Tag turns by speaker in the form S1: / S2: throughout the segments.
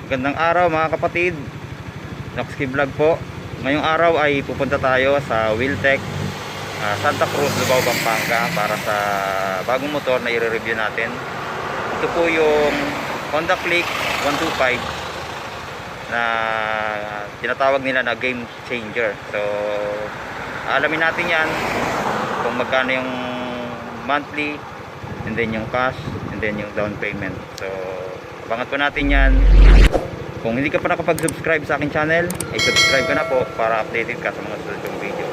S1: Magandang araw mga kapatid, Noxky Vlog po. Ngayong araw ay pupunta tayo sa Wheeltech Santa Cruz, Lubao, Pampanga para sa bagong motor na i-review natin. Ito po yung Honda Click 125 na tinatawag nila na game changer. So alamin natin yan kung magkano yung monthly, and then yung cash, and then yung down payment. So abangan po natin yan. Kung hindi ka pa nakapag-subscribe sa aking channel, ay subscribe ka na po para updated ka sa mga susunod kong video.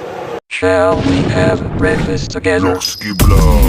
S2: Shall we have breakfast together?
S3: Noxky Vlog.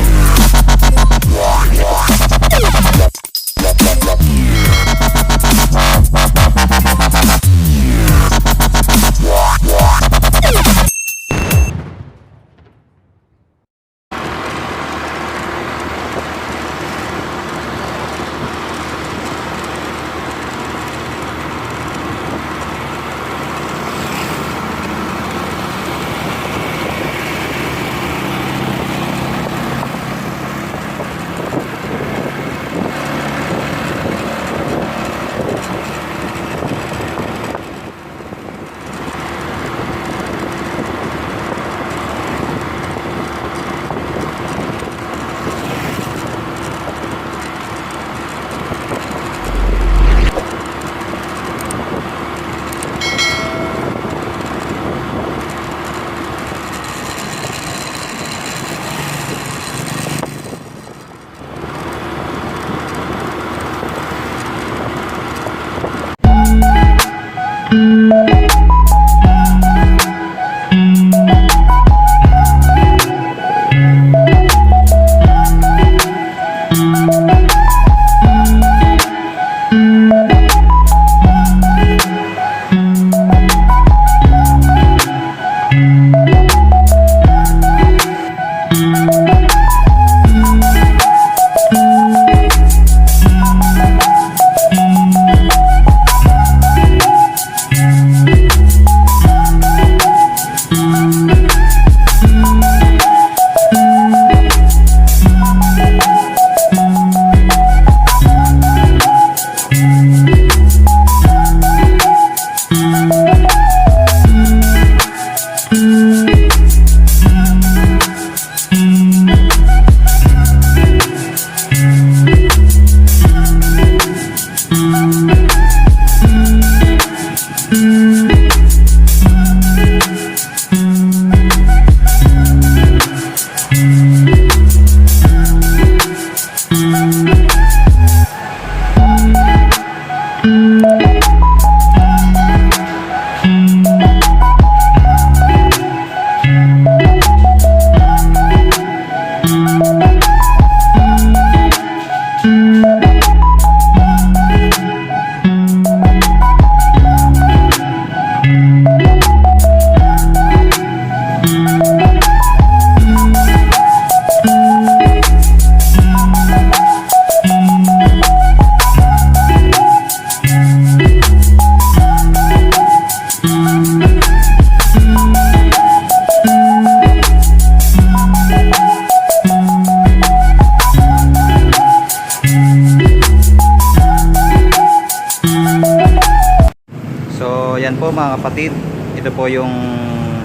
S1: So yan po mga kapatid, ito po yung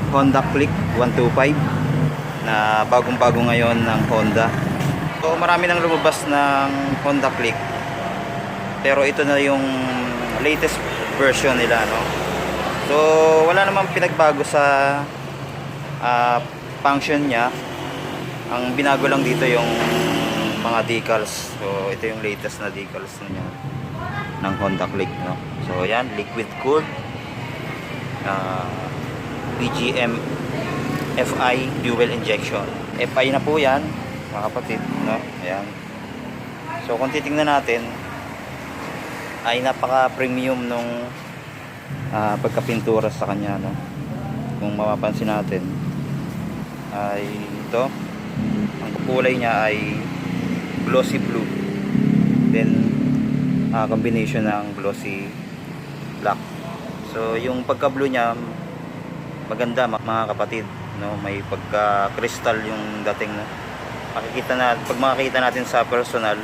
S1: Honda Click 125 na bagong-bago ngayon ng Honda. So marami nang lumabas ng Honda Click, pero ito na yung latest version nila, no? So wala namang pinagbago sa function niya. Ang binago lang dito yung mga decals. So ito yung latest na decals niya ng Honda Click, no? So yan, liquid cooled PGM FI fuel injection. FI na po yan mga kapatid, no? Ayan. So kung titingnan natin, ay napaka premium nung pagkapintura sa kanya, no? Kung mapapansin natin ay ito, ang kulay niya ay glossy blue, then combination ng glossy black. So yung pagka blue niya maganda mga kapatid, no? May pagka crystal yung dating, no? Makikita na, pag makikita natin sa personal,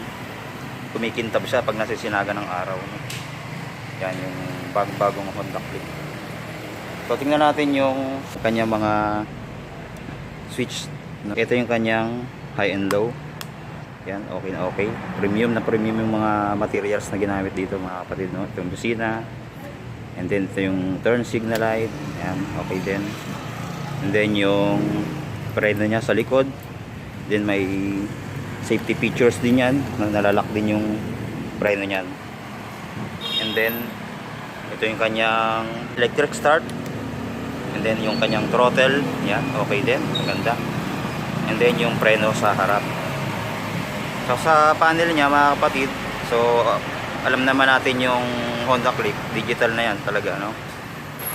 S1: kumikintab siya pag nasisinaga ng araw, no? Yan yung bagong Honda Click. So tingnan natin yung kanyang mga switch. Ito yung kanyang high and low. Yan, okay na okay. Premium yung mga materials na ginamit dito mga kapatid, no? Ito yung busina. And then ito yung turn signal light. Yan, okay din. And then yung preno niya sa likod. Then may safety features din yan. Nalalak din yung preno niyan. And then ito yung kanyang electric start. And then yung kanyang throttle. Yan, okay din. Maganda. And then yung preno sa harap. So sa panel niya mga kapatid, so alam naman natin yung Honda Click, digital na yan talaga, no?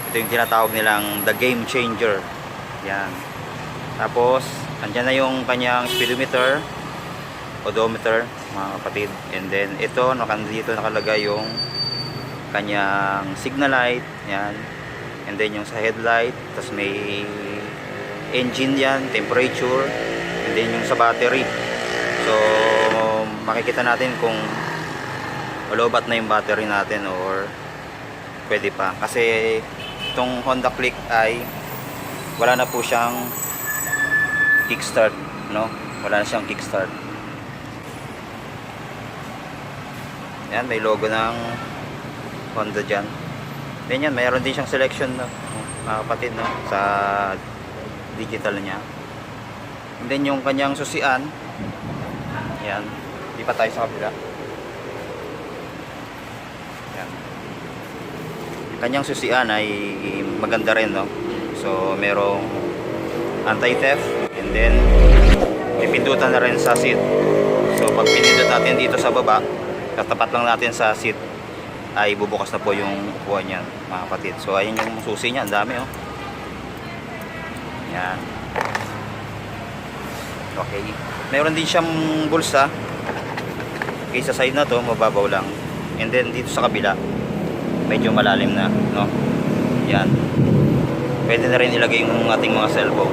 S1: Ito yung tinatawag nilang the game changer. Yan. Tapos andyan na yung kanyang speedometer, odometer mga kapatid. And then ito, dito nakalagay yung kanyang signal light. Yan. And then yung sa headlight, tapos may engine yan, temperature, and then yung sa battery. So makikita natin kung lobat na yung battery natin or pwede pa, kasi itong Honda Click ay wala na po siyang kickstart, no? Wala na siyang kickstart. Yan, may logo ng Honda dyan. Then yan, mayroon din siyang selection, no? Mga kapatid, no? Sa digital niya. And then yung kanyang susian, yan, di pa tayo sa kabila. Yan. Kanyang susian ay maganda rin, no? So merong anti-theft, and then pipindutan na rin sa seat. So pag pinindot natin dito sa baba, tatapat lang natin sa seat, ay bubukas na po yung upuan niyan mga kapatid. So ayun yung susi niya, ang dami, oh. Yan. Okay. Meron din siyang bulsa. Okay, sa side na to, mababaw lang. And then dito sa kabila, medyo malalim na, no? Yan. Pwede na rin ilagay yung ating mga cellphone.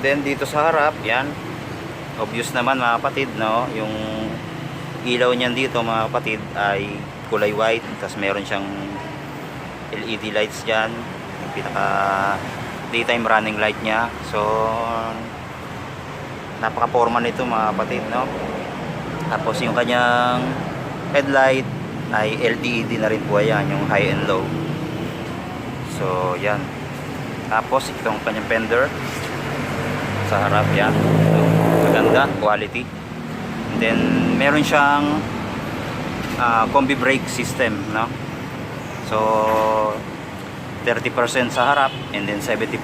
S1: Then dito sa harap, yan. Obvious naman mga kapatid, no? Yung ilaw niyan dito mga kapatid ay kulay white. Tapos meron siyang LED lights dyan. Yung pinaka daytime running light niya. So napaka-formal nito mga kapatid, no? Tapos yung kanyang headlight ay LED na rin po yan, yung high and low. So yan. Tapos itong kanyang fender sa harap, yan. So, maganda, quality. And then meron siyang combi brake system, no? So 30% sa harap and then 70%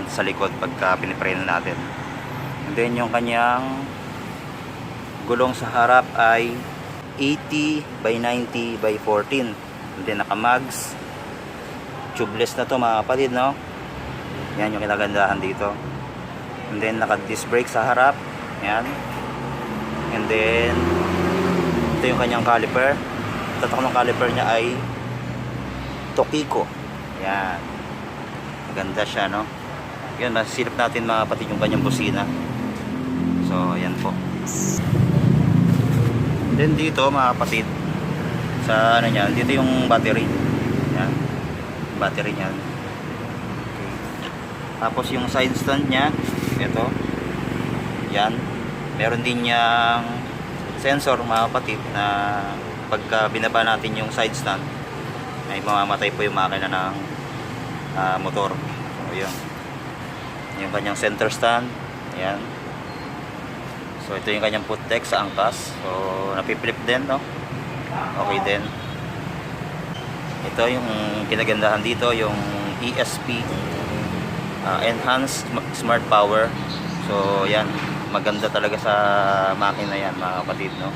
S1: sa likod pagka pinipreno natin. And then yung kanyang gulong sa harap ay 80 by 90 by 14. And then naka-mags. Tubeless na to mga kapatid, no? Yan yung kinagandahan dito. And then naka-disc brake sa harap. Yan. And then ito yung kanyang caliper. Tatak ng caliper niya ay Tokiko. Yan. Maganda siya, no? Yan, masilip natin mga kapatid yung kanyang busina. So, yan po. Then dito mga kapatid, sa ano niyan, dito yung battery. Yan. Battery niyan. Okay. Tapos yung side stand niya, ito. Yan. Meron din niyang sensor mga kapatid na pagka binaba natin yung side stand ay mamamatay po yung makina ng motor. So, yun. Yung kanyang center stand. Ayan. So, ito yung kanyang putek sa angkas. So, napipilip din, no? Okay din. Ito yung kinagandahan dito, yung ESP, Enhanced Smart Power. So, yan. Maganda talaga sa makina yan, mga kapatid, no?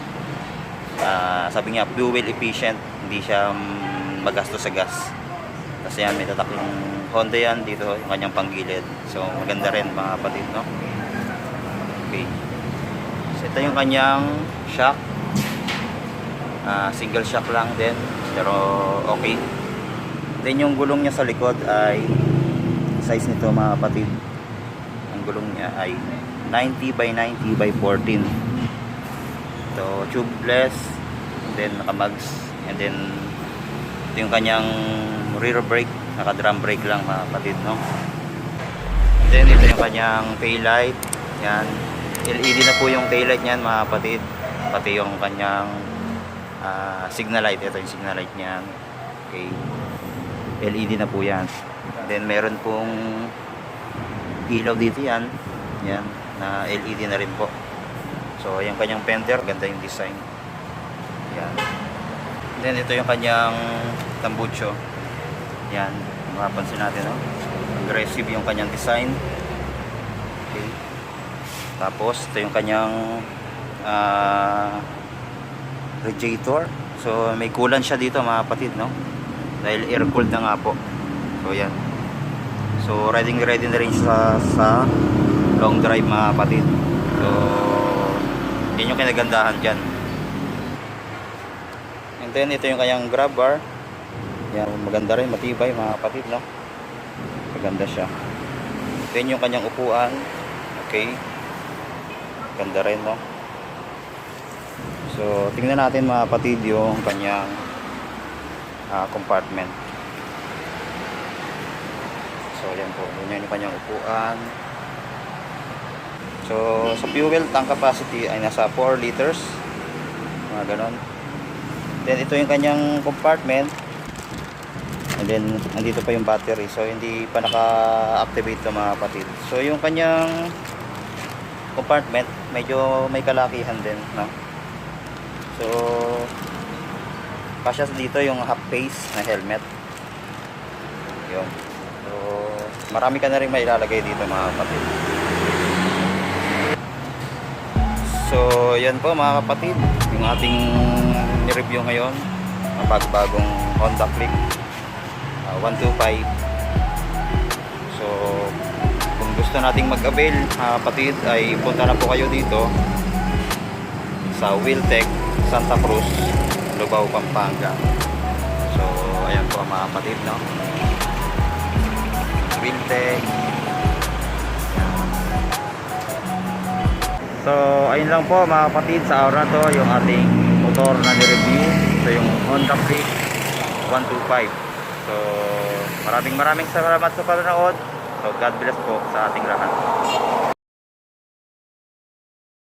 S1: Sabi niya, fuel efficient. Hindi siya magastos sa gas. Kasi yan, may tatak yung Honda yan dito, yung kanyang panggilid. So maganda rin mga kapatid, no? Okay. So ito yung kanyang shock. Single shock lang din, pero okay. Then yung gulong niya sa likod ay size nito mga kapatid. Ang gulong niya ay 90 by 90 by 14. So tubeless, then naka-mags. And then ito yung kanyang rear brake, naka drum brake lang mga kapatid, no? And then ito yung kanyang tail light. Yan, LED na po yung tail light niyan mga kapatid, pati yung kanyang signal light. Ito yung signal light niyan. Okay, LED na po yan. Then meron pong ilaw dito, yan na LED na rin po. So yung kanyang fender, ganda yung design. Yan. Then ito yung kanyang tambucho. Yan, mapapansin natin, no? Aggressive yung kanyang design. Okay. Tapos ito yung kanyang radiator. So may coolant siya dito mga kapatid, no? Dahil air cooled na nga po. So yan. So ready na rin siya sa long drive mga kapatid. So yun yung kinagandahan dyan. And then ito yung kanyang grab bar. Yan, maganda rin, matibay mga kapatid, no? Maganda siya. Then yung kanyang upuan. Okay, ganda rin, no? So tingnan natin mga kapatid yung kanyang compartment. So yan po, yun yung kanyang upuan. So sa fuel tank capacity ay nasa 4 liters, mga ganon. Then ito yung kanyang compartment. And then andito pa yung battery, so hindi pa naka-activate ito mga kapatid. So yung kanyang compartment medyo may kalakihan din, no? So kasya dito yung half face na helmet. Yun. So marami ka na rin mailalagay dito mga kapatid. So yan po mga kapatid, yung ating ni-review ngayon, ang bagong Honda Click 125. So kung gusto nating mag-avail mga kapatid, ay punta na po kayo dito sa Wheeltech Santa Cruz, Lubao, Pampanga. So ayan po mga kapatid, no? Wheeltech. So ayun lang po mga kapatid, sa araw na to yung ating motor na ni-review. So yung Honda Click 125. So maraming salamat sa panonood. So God bless po sa ating lahat.